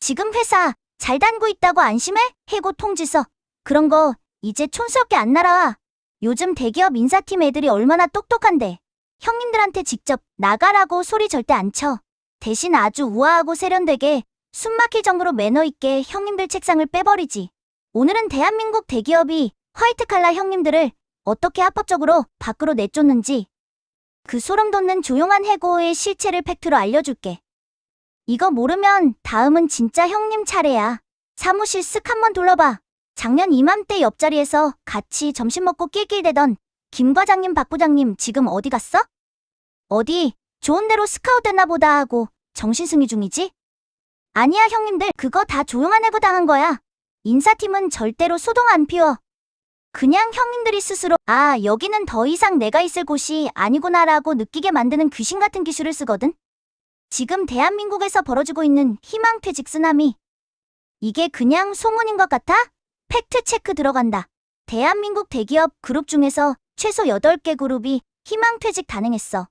지금 회사 잘 다니고 있다고 안심해? 해고 통지서. 그런 거 이제 촌스럽게 안 날아와. 요즘 대기업 인사팀 애들이 얼마나 똑똑한데. 형님들한테 직접 나가라고 소리 절대 안 쳐. 대신 아주 우아하고 세련되게 숨막힐 정도로 매너 있게 형님들 책상을 빼버리지. 오늘은 대한민국 대기업이 화이트칼라 형님들을 어떻게 합법적으로 밖으로 내쫓는지 그 소름 돋는 조용한 해고의 실체를 팩트로 알려줄게. 이거 모르면 다음은 진짜 형님 차례야. 사무실 쓱 한번 둘러봐. 작년 이맘때 옆자리에서 같이 점심 먹고 낄낄대던 김 과장님, 박 부장님 지금 어디 갔어? 어디 좋은 데로 스카웃 됐나 보다 하고 정신승리 중이지? 아니야 형님들, 그거 다 조용한 해고 당한 거야. 인사팀은 절대로 소동 안 피워. 그냥 형님들이 스스로 여기는 더 이상 내가 있을 곳이 아니구나라고 느끼게 만드는 귀신 같은 기술을 쓰거든. 지금 대한민국에서 벌어지고 있는 희망퇴직 쓰나미. 이게 그냥 소문인 것 같아? 팩트체크 들어간다. 대한민국 대기업 그룹 중에서 최소 8개 그룹이 희망퇴직 단행했어.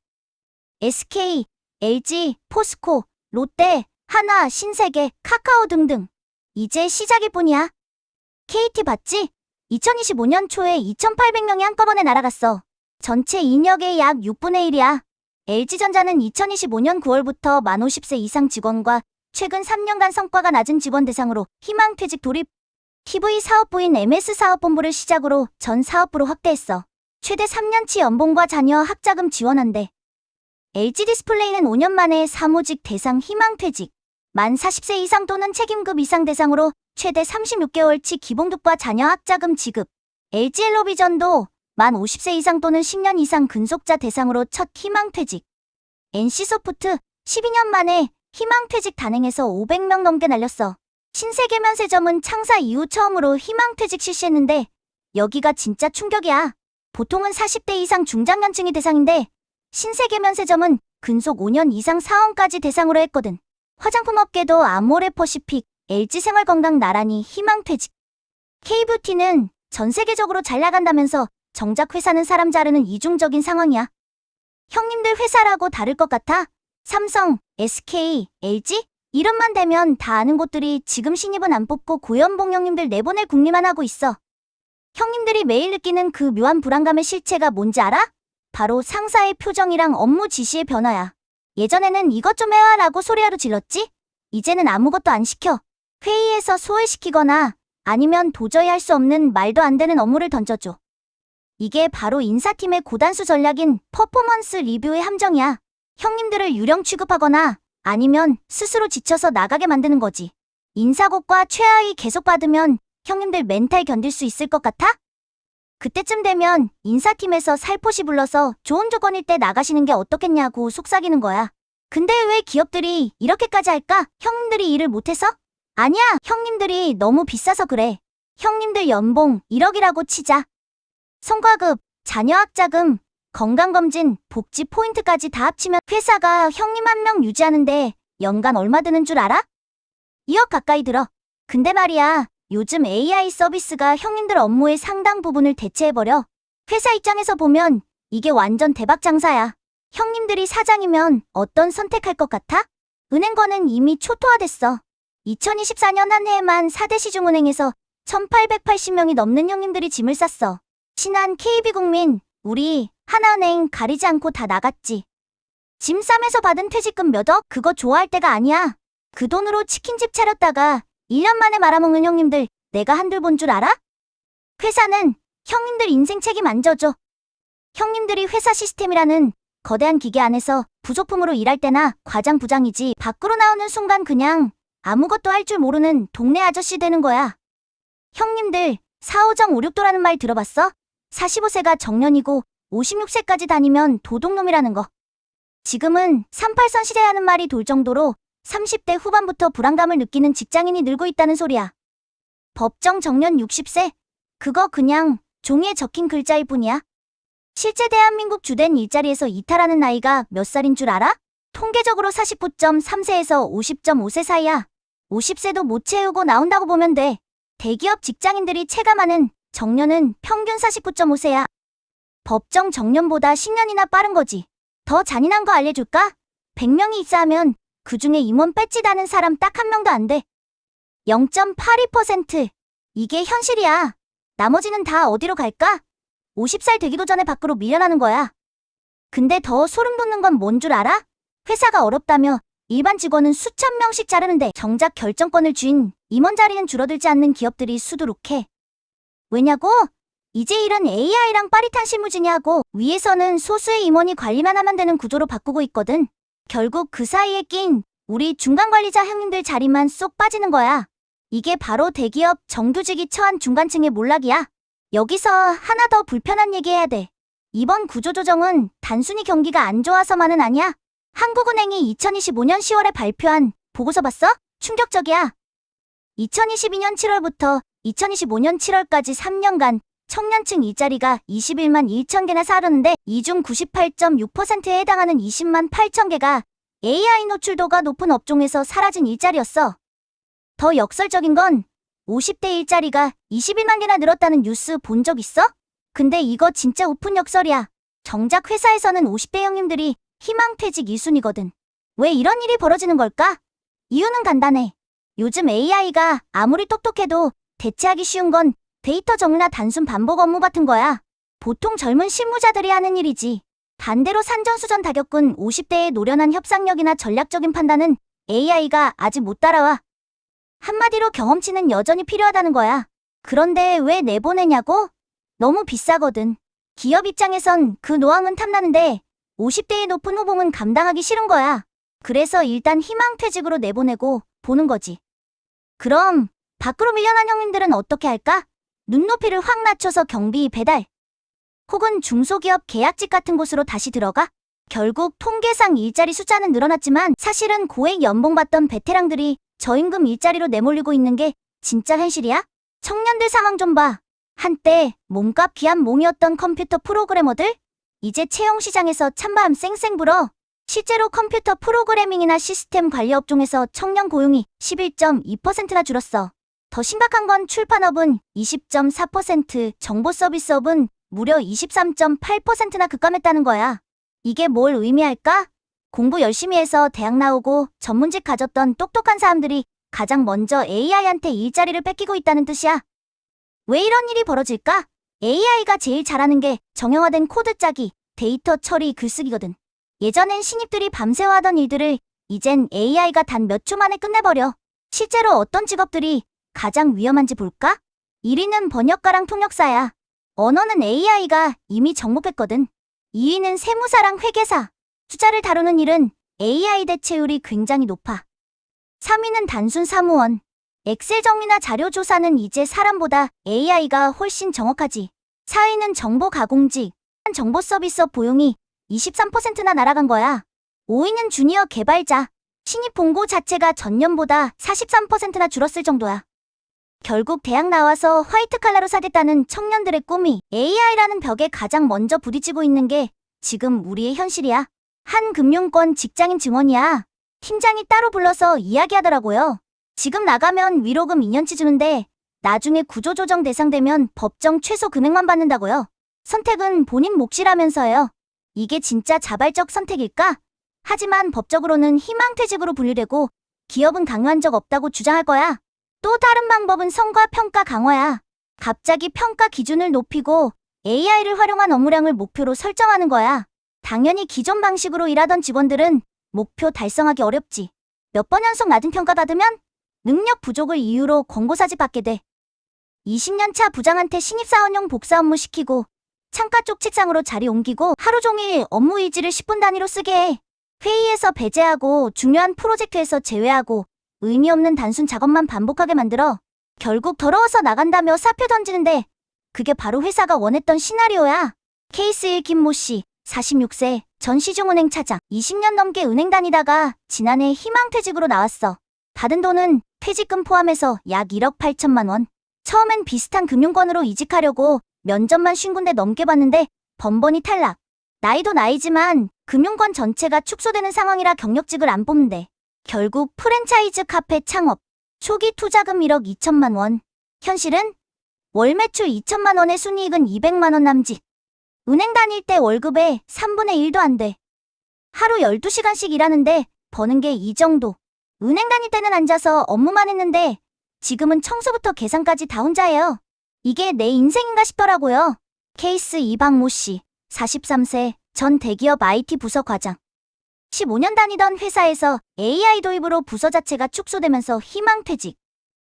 SK, LG, 포스코, 롯데, 한화, 신세계, 카카오 등등. 이제 시작일 뿐이야. KT 봤지? 2025년 초에 2,800명이 한꺼번에 날아갔어. 전체 인력의 약 6분의 1이야. LG전자는 2025년 9월부터 만 50세 이상 직원과 최근 3년간 성과가 낮은 직원 대상으로 희망퇴직 돌입 TV 사업부인 MS사업본부를 시작으로 전 사업부로 확대했어. 최대 3년치 연봉과 자녀 학자금 지원한대. LG디스플레이는 5년 만에 사무직 대상 희망퇴직, 만 40세 이상 또는 책임급 이상 대상으로 최대 36개월치 기본급과 자녀 학자금 지급. LG엘로비전도 만 50세 이상 또는 10년 이상 근속자 대상으로 첫 희망퇴직. NC소프트 12년 만에 희망퇴직 단행해서 500명 넘게 날렸어. 신세계면세점은 창사 이후 처음으로 희망퇴직 실시했는데 여기가 진짜 충격이야. 보통은 40대 이상 중장년층이 대상인데 신세계면세점은 근속 5년 이상 사원까지 대상으로 했거든. 화장품업계도 아모레퍼시픽, LG생활건강 나란히 희망퇴직. K뷰티는 전 세계적으로 잘 나간다면서 정작 회사는 사람 자르는 이중적인 상황이야. 형님들 회사라고 다를 것 같아? 삼성, SK, LG? 이름만 대면 다 아는 곳들이 지금 신입은 안 뽑고 고연봉 형님들 내보낼 궁리만 하고 있어. 형님들이 매일 느끼는 그 묘한 불안감의 실체가 뭔지 알아? 바로 상사의 표정이랑 업무 지시의 변화야. 예전에는 이것 좀 해와라고 소리하러 질렀지? 이제는 아무것도 안 시켜. 회의에서 소외시키거나 아니면 도저히 할 수 없는 말도 안 되는 업무를 던져줘. 이게 바로 인사팀의 고단수 전략인 퍼포먼스 리뷰의 함정이야. 형님들을 유령 취급하거나 아니면 스스로 지쳐서 나가게 만드는 거지. 인사고과 최하위 계속 받으면 형님들 멘탈 견딜 수 있을 것 같아? 그때쯤 되면 인사팀에서 살포시 불러서 좋은 조건일 때 나가시는 게 어떻겠냐고 속삭이는 거야. 근데 왜 기업들이 이렇게까지 할까? 형님들이 일을 못해서? 아니야, 형님들이 너무 비싸서 그래. 형님들 연봉 1억이라고 치자. 성과급, 자녀학자금, 건강검진, 복지 포인트까지 다 합치면 회사가 형님 1명 유지하는데 연간 얼마 드는 줄 알아? 2억 가까이 들어. 근데 말이야, 요즘 AI 서비스가 형님들 업무의 상당 부분을 대체해버려. 회사 입장에서 보면 이게 완전 대박 장사야. 형님들이 사장이면 어떤 선택할 것 같아? 은행권은 이미 초토화됐어. 2024년 한 해에만 4대 시중은행에서 1,880명이 넘는 형님들이 짐을 쌌어. 신한 KB국민, 우리, 하나은행 가리지 않고 다 나갔지. 짐 싸매서 받은 퇴직금 몇 억? 그거 좋아할 때가 아니야. 그 돈으로 치킨집 차렸다가 1년 만에 말아먹는 형님들 내가 한둘 본 줄 알아? 회사는 형님들 인생 책임 안 져줘. 형님들이 회사 시스템이라는 거대한 기계 안에서 부속품으로 일할 때나 과장 부장이지 밖으로 나오는 순간 그냥 아무것도 할 줄 모르는 동네 아저씨 되는 거야. 형님들 4호정 5,6도라는 말 들어봤어? 45세가 정년이고 56세까지 다니면 도둑놈이라는 거. 지금은 38선 시대라는 말이 돌 정도로 30대 후반부터 불안감을 느끼는 직장인이 늘고 있다는 소리야. 법정 정년 60세? 그거 그냥 종이에 적힌 글자일 뿐이야. 실제 대한민국 주된 일자리에서 이탈하는 나이가 몇 살인 줄 알아? 통계적으로 49.3세에서 50.5세 사이야. 50세도 못 채우고 나온다고 보면 돼. 대기업 직장인들이 체감하는 정년은 평균 49.5세야. 법정 정년보다 10년이나 빠른 거지. 더 잔인한 거 알려줄까? 100명이 입사하면 그중에 임원 배지 다는 사람 딱 1명도 안 돼. 0.82%. 이게 현실이야. 나머지는 다 어디로 갈까? 50살 되기도 전에 밖으로 밀려나는 거야. 근데 더 소름 돋는 건 뭔 줄 알아? 회사가 어렵다며 일반 직원은 수천 명씩 자르는데 정작 결정권을 쥔 임원 자리는 줄어들지 않는 기업들이 수두룩해. 왜냐고? 이제 일은 AI랑 빠릿한 실무진이 하고 위에서는 소수의 임원이 관리만 하면 되는 구조로 바꾸고 있거든. 결국 그 사이에 낀 우리 중간관리자 형님들 자리만 쏙 빠지는 거야. 이게 바로 대기업 정규직이 처한 중간층의 몰락이야. 여기서 하나 더 불편한 얘기해야 돼. 이번 구조조정은 단순히 경기가 안 좋아서만은 아니야. 한국은행이 2025년 10월에 발표한 보고서 봤어? 충격적이야. 2022년 7월부터 2025년 7월까지 3년간 청년층 일자리가 21만 1천 개나 사라졌는데 이 중 98.6%에 해당하는 20만 8천 개가 AI 노출도가 높은 업종에서 사라진 일자리였어. 더 역설적인 건 50대 일자리가 21만 개나 늘었다는 뉴스 본 적 있어? 근데 이거 진짜 우픈 역설이야. 정작 회사에서는 50대 형님들이 희망퇴직 1순위거든. 왜 이런 일이 벌어지는 걸까? 이유는 간단해. 요즘 AI가 아무리 똑똑해도 대체하기 쉬운 건 데이터 정리나 단순 반복 업무 같은 거야. 보통 젊은 실무자들이 하는 일이지. 반대로 산전수전 다 겪은 50대의 노련한 협상력이나 전략적인 판단은 AI가 아직 못 따라와. 한마디로 경험치는 여전히 필요하다는 거야. 그런데 왜 내보내냐고? 너무 비싸거든. 기업 입장에선 그 노황은 탐나는데 50대의 높은 호봉은 감당하기 싫은 거야. 그래서 일단 희망퇴직으로 내보내고 보는 거지. 그럼 밖으로 밀려난 형님들은 어떻게 할까? 눈높이를 확 낮춰서 경비 배달. 혹은 중소기업 계약직 같은 곳으로 다시 들어가? 결국 통계상 일자리 숫자는 늘어났지만 사실은 고액 연봉 받던 베테랑들이 저임금 일자리로 내몰리고 있는 게 진짜 현실이야? 청년들 상황 좀 봐. 한때 몸값 귀한 몽이었던 컴퓨터 프로그래머들? 이제 채용 시장에서 찬바람 쌩쌩 불어. 실제로 컴퓨터 프로그래밍이나 시스템 관리 업종에서 청년 고용이 11.2%나 줄었어. 더 심각한 건 출판업은 20.4%, 정보서비스업은 무려 23.8%나 급감했다는 거야. 이게 뭘 의미할까? 공부 열심히 해서 대학 나오고 전문직 가졌던 똑똑한 사람들이 가장 먼저 AI한테 일자리를 뺏기고 있다는 뜻이야. 왜 이런 일이 벌어질까? AI가 제일 잘하는 게 정형화된 코드 짜기, 데이터 처리, 글쓰기거든. 예전엔 신입들이 밤새워 하던 일들을 이젠 AI가 단 몇 초 만에 끝내버려. 실제로 어떤 직업들이 가장 위험한지 볼까? 1위는 번역가랑 통역사야. 언어는 AI가 이미 정복했거든. 2위는 세무사랑 회계사. 숫자를 다루는 일은 AI 대체율이 굉장히 높아. 3위는 단순 사무원. 엑셀 정리나 자료 조사는 이제 사람보다 AI가 훨씬 정확하지. 4위는 정보 가공직. 정보 서비스업 보용이 23%나 날아간 거야. 5위는 주니어 개발자. 신입 본고 자체가 전년보다 43%나 줄었을 정도야. 결국 대학 나와서 화이트 칼라로 살겠다는 청년들의 꿈이 AI라는 벽에 가장 먼저 부딪히고 있는 게 지금 우리의 현실이야. 한 금융권 직장인 증언이야. 팀장이 따로 불러서 이야기하더라고요. 지금 나가면 위로금 2년치 주는데 나중에 구조조정 대상되면 법정 최소 금액만 받는다고요. 선택은 본인 몫이라면서요. 이게 진짜 자발적 선택일까? 하지만 법적으로는 희망퇴직으로 분류되고 기업은 강요한 적 없다고 주장할 거야. 또 다른 방법은 성과 평가 강화야. 갑자기 평가 기준을 높이고 AI를 활용한 업무량을 목표로 설정하는 거야. 당연히 기존 방식으로 일하던 직원들은 목표 달성하기 어렵지. 몇 번 연속 낮은 평가 받으면 능력 부족을 이유로 권고사직 받게 돼. 20년차 부장한테 신입사원용 복사 업무 시키고 창가 쪽 책상으로 자리 옮기고 하루 종일 업무 일지를 10분 단위로 쓰게 해. 회의에서 배제하고 중요한 프로젝트에서 제외하고 의미 없는 단순 작업만 반복하게 만들어. 결국 더러워서 나간다며 사표 던지는데 그게 바로 회사가 원했던 시나리오야. 케이스 1 김모 씨, 46세, 전 시중은행 차장, 20년 넘게 은행 다니다가 지난해 희망퇴직으로 나왔어. 받은 돈은 퇴직금 포함해서 약 1억 8천만 원. 처음엔 비슷한 금융권으로 이직하려고 면접만 50군데 넘게 봤는데 번번이 탈락. 나이도 나이지만 금융권 전체가 축소되는 상황이라 경력직을 안 뽑는데 결국 프랜차이즈 카페 창업. 초기 투자금 1억 2천만 원. 현실은 월 매출 2천만 원의 순이익은 200만 원 남짓. 은행 다닐 때 월급의 3분의 1도 안 돼. 하루 12시간씩 일하는데 버는 게 이 정도. 은행 다닐 때는 앉아서 업무만 했는데 지금은 청소부터 계산까지 다 혼자 해요. 이게 내 인생인가 싶더라고요. 케이스 이박모 씨, 43세, 전 대기업 IT 부서 과장. 15년 다니던 회사에서 AI 도입으로 부서 자체가 축소되면서 희망퇴직.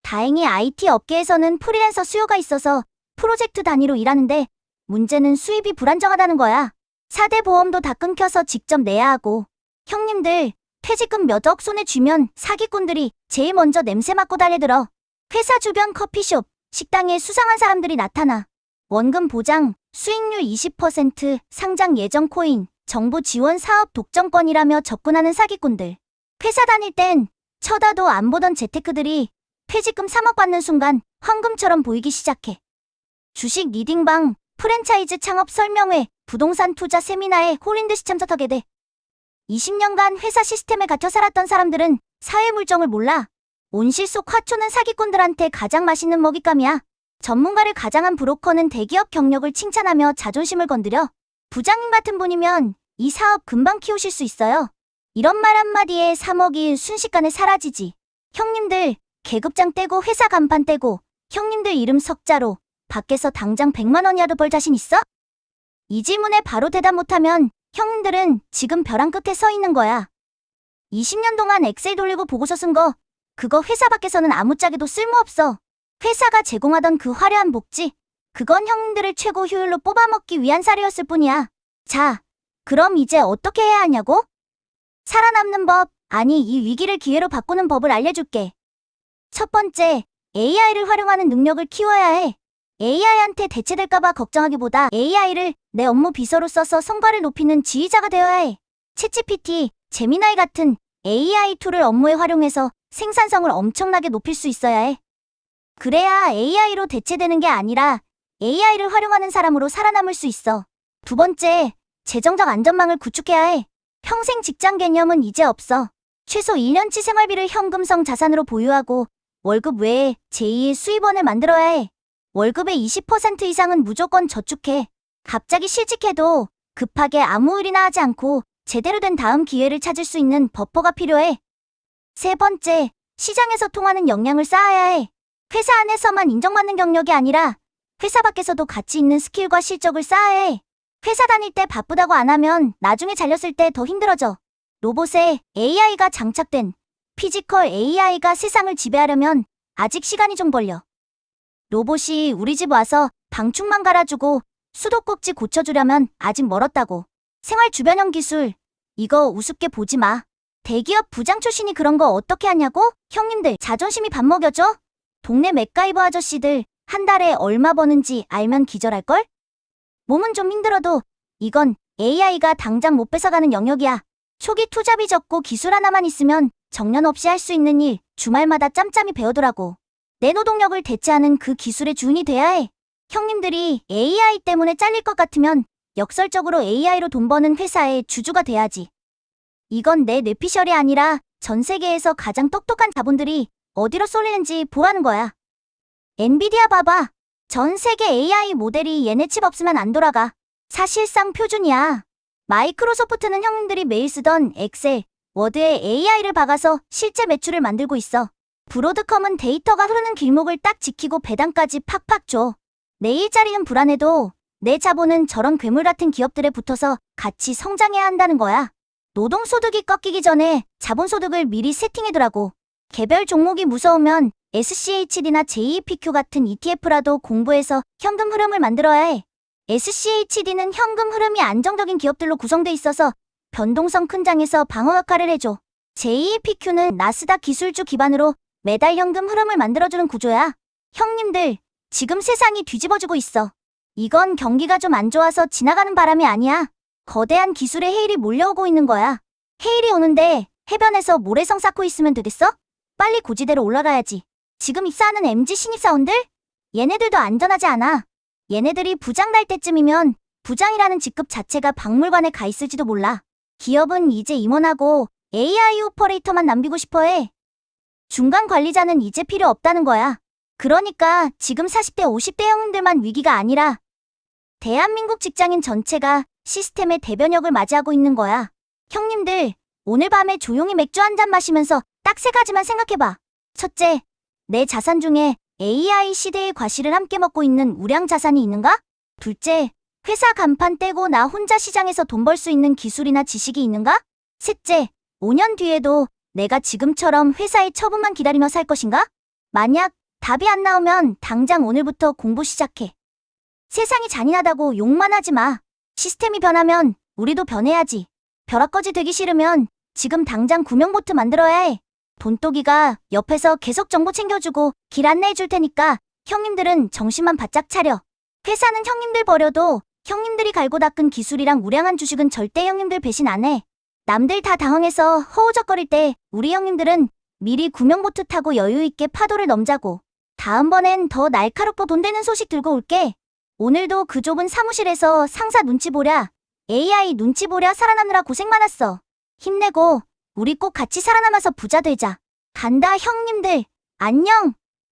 다행히 IT 업계에서는 프리랜서 수요가 있어서 프로젝트 단위로 일하는데 문제는 수입이 불안정하다는 거야. 4대 보험도 다 끊겨서 직접 내야 하고. 형님들, 퇴직금 몇 억 손에 쥐면 사기꾼들이 제일 먼저 냄새 맡고 달려들어. 회사 주변 커피숍, 식당에 수상한 사람들이 나타나. 원금 보장, 수익률 20%, 상장 예정 코인, 정부 지원 사업 독점권이라며 접근하는 사기꾼들. 회사 다닐 땐 쳐다도 안 보던 재테크들이 퇴직금 3억 받는 순간 황금처럼 보이기 시작해. 주식 리딩방, 프랜차이즈 창업 설명회, 부동산 투자 세미나에 홀린 듯이 참석하게 돼. 20년간 회사 시스템에 갇혀 살았던 사람들은 사회 물정을 몰라. 온실 속 화초는 사기꾼들한테 가장 맛있는 먹잇감이야. 전문가를 가장한 브로커는 대기업 경력을 칭찬하며 자존심을 건드려. 부장님 같은 분이면 이 사업 금방 키우실 수 있어요. 이런 말 한마디에 3억이 순식간에 사라지지. 형님들, 계급장 떼고 회사 간판 떼고 형님들 이름 석자로 밖에서 당장 100만 원이라도 벌 자신 있어? 이 질문에 바로 대답 못하면 형님들은 지금 벼랑 끝에 서 있는 거야. 20년 동안 엑셀 돌리고 보고서 쓴 거, 그거 회사 밖에서는 아무짝에도 쓸모없어. 회사가 제공하던 그 화려한 복지, 그건 형님들을 최고 효율로 뽑아먹기 위한 사료였을 뿐이야. 자, 그럼 이제 어떻게 해야 하냐고? 살아남는 법, 아니 이 위기를 기회로 바꾸는 법을 알려줄게. 첫 번째, AI를 활용하는 능력을 키워야 해. AI한테 대체될까봐 걱정하기보다 AI를 내 업무 비서로 써서 성과를 높이는 지휘자가 되어야 해. 챗GPT, 제미나이 같은 AI 툴을 업무에 활용해서 생산성을 엄청나게 높일 수 있어야 해. 그래야 AI로 대체되는 게 아니라 AI를 활용하는 사람으로 살아남을 수 있어. 두 번째, 재정적 안전망을 구축해야 해. 평생 직장 개념은 이제 없어. 최소 1년치 생활비를 현금성 자산으로 보유하고 월급 외에 제2의 수입원을 만들어야 해. 월급의 20% 이상은 무조건 저축해. 갑자기 실직해도 급하게 아무 일이나 하지 않고 제대로 된 다음 기회를 찾을 수 있는 버퍼가 필요해. 세 번째, 시장에서 통하는 역량을 쌓아야 해. 회사 안에서만 인정받는 경력이 아니라 회사 밖에서도 가치 있는 스킬과 실적을 쌓아야 해. 회사 다닐 때 바쁘다고 안 하면 나중에 잘렸을 때 더 힘들어져. 로봇에 AI가 장착된 피지컬 AI가 세상을 지배하려면 아직 시간이 좀 걸려. 로봇이 우리 집 와서 방충망 갈아주고 수도꼭지 고쳐주려면 아직 멀었다고. 생활 주변형 기술, 이거 우습게 보지 마. 대기업 부장 출신이 그런 거 어떻게 하냐고? 형님들, 자존심이 밥 먹여줘? 동네 맥가이버 아저씨들 한 달에 얼마 버는지 알면 기절할걸? 몸은 좀 힘들어도 이건 AI가 당장 못 뺏어가는 영역이야. 초기 투자비 적고 기술 하나만 있으면 정년 없이 할 수 있는 일 주말마다 짬짬이 배우더라고. 내 노동력을 대체하는 그 기술의 주인이 돼야 해. 형님들이 AI 때문에 잘릴 것 같으면 역설적으로 AI로 돈 버는 회사의 주주가 돼야지. 이건 내 뇌피셜이 아니라 전 세계에서 가장 똑똑한 자본들이 어디로 쏠리는지 보라는 거야. 엔비디아 봐봐. 전 세계 AI 모델이 얘네 칩 없으면 안 돌아가. 사실상 표준이야. 마이크로소프트는 형님들이 매일 쓰던 엑셀, 워드에 AI를 박아서 실제 매출을 만들고 있어. 브로드컴은 데이터가 흐르는 길목을 딱 지키고 배당까지 팍팍 줘. 내 일자리는 불안해도 내 자본은 저런 괴물 같은 기업들에 붙어서 같이 성장해야 한다는 거야. 노동소득이 꺾이기 전에 자본소득을 미리 세팅해두라고. 개별 종목이 무서우면 SCHD나 JEPQ 같은 ETF라도 공부해서 현금 흐름을 만들어야 해. SCHD는 현금 흐름이 안정적인 기업들로 구성돼 있어서 변동성 큰 장에서 방어 역할을 해줘. JEPQ는 나스닥 기술주 기반으로 매달 현금 흐름을 만들어주는 구조야. 형님들, 지금 세상이 뒤집어지고 있어. 이건 경기가 좀 안 좋아서 지나가는 바람이 아니야. 거대한 기술의 해일이 몰려오고 있는 거야. 해일이 오는데 해변에서 모래성 쌓고 있으면 되겠어? 빨리 고지대로 올라가야지. 지금 입사하는 MZ 신입사원들? 얘네들도 안전하지 않아. 얘네들이 부장 달 때쯤이면 부장이라는 직급 자체가 박물관에 가 있을지도 몰라. 기업은 이제 임원하고 AI 오퍼레이터만 남기고 싶어해. 중간 관리자는 이제 필요 없다는 거야. 그러니까 지금 40대 50대 형님들만 위기가 아니라 대한민국 직장인 전체가 시스템의 대변역을 맞이하고 있는 거야. 형님들, 오늘 밤에 조용히 맥주 한 잔 마시면서 딱 세 가지만 생각해봐. 첫째, 내 자산 중에 AI 시대의 과실을 함께 먹고 있는 우량 자산이 있는가? 둘째, 회사 간판 떼고 나 혼자 시장에서 돈 벌 수 있는 기술이나 지식이 있는가? 셋째, 5년 뒤에도 내가 지금처럼 회사의 처분만 기다리며 살 것인가? 만약 답이 안 나오면 당장 오늘부터 공부 시작해. 세상이 잔인하다고 욕만 하지 마. 시스템이 변하면 우리도 변해야지. 벼락거지 되기 싫으면 지금 당장 구명보트 만들어야 해. 돈독이가 옆에서 계속 정보 챙겨주고 길 안내해 줄 테니까 형님들은 정신만 바짝 차려. 회사는 형님들 버려도 형님들이 갈고 닦은 기술이랑 우량한 주식은 절대 형님들 배신 안 해. 남들 다 당황해서 허우적거릴 때 우리 형님들은 미리 구명보트 타고 여유 있게 파도를 넘자고. 다음번엔 더 날카롭고 돈 되는 소식 들고 올게. 오늘도 그 좁은 사무실에서 상사 눈치 보랴, AI 눈치 보랴 살아남느라 고생 많았어. 힘내고 우리 꼭 같이 살아남아서 부자 되자. 간다 형님들. 안녕.